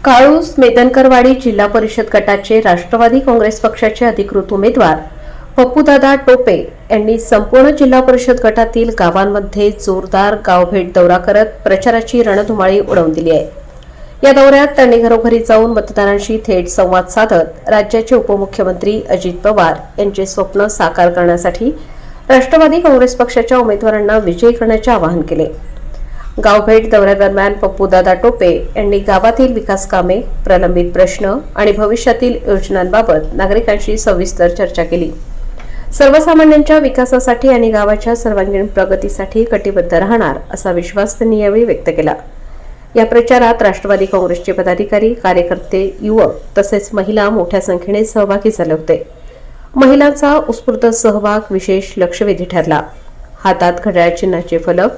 काळूस मेदनकरवाडी जिल्हा परिषद गटाचे राष्ट्रवादी काँग्रेस पक्षाचे अधिकृत उमेदवार पप्पूदादा टोपे यांनी संपूर्ण जिल्हा परिषद गटातील गावांमध्ये जोरदार गावभेट दौरा करत प्रचाराची रणधुमाळी उडवून दिली आहे। या दौऱ्यात त्यांनी घरोघरी जाऊन मतदारांशी थेट संवाद साधत राज्याचे उपमुख्यमंत्री अजित पवार यांचे स्वप्न साकार करण्यासाठी राष्ट्रवादी काँग्रेस पक्षाच्या उमेदवारांना विजयी करण्याचे आवाहन केले। गावभेट दौऱ्यादरम्यान पप्पूदादा टोपे यांनी गावातील विकास कामे, प्रलंबित प्रश्न आणि भविष्यातील योजनांबाबत नागरिकांशी सविस्तर चर्चा केली। सर्वसामान्यांच्या विकासासाठी आणि गावाच्या सर्वांगीण प्रगतीसाठी कटिबद्ध राहणार असा विश्वास त्यांनी यावेळी व्यक्त केला। या प्रचारात राष्ट्रवादी काँग्रेसचे पदाधिकारी, कार्यकर्ते, युवक तसेच महिला मोठ्या संख्येने सहभागी झाले होते। महिलांचा उत्स्फूर्त सहभाग विशेष लक्षवेधी ठरला। हातात घड्याळ चिन्हाचे फलक,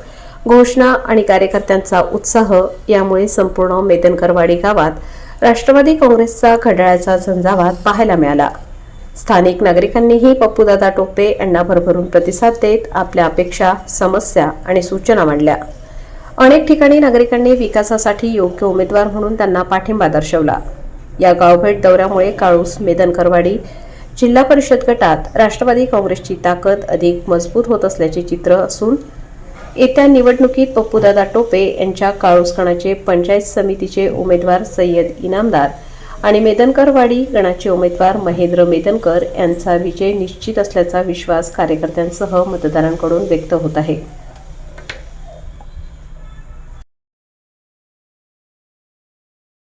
घोषणा आणि कार्यकर्त्यांचा उत्साह यामुळे संपूर्ण मेदनकरवाडी गावात राष्ट्रवादी काँग्रेसचा घड्याळाचा झंझावात पाहायला मिळाला। स्थानिक नागरिकांनीही पप्पूदादा टोपे यांना भरभरून प्रतिसाद देत आपल्या अपेक्षा, समस्या आणि सूचना मांडल्या। अनेक ठिकाणी नागरिकांनी विकासासाठी योग्य उमेदवार म्हणून त्यांना पाठिंबा दर्शवला। या गावभेट दौऱ्यामुळे काळूस मेदनकरवाडी जिल्हा परिषद गटात राष्ट्रवादी काँग्रेसची ताकद अधिक मजबूत होत असल्याचे चित्र असून येत्या निवडणुकीत पप्पूदादा टोपे यांच्या काळूस गणाचे पंचायत समितीचे उमेदवार सय्यद इनामदार आणि मेदनकरवाडी गणाचे उमेदवार महेंद्र मेदनकर यांचा विजय निश्चित असल्याचा विश्वास कार्यकर्त्यांसह मतदारांकडून व्यक्त होत आहे।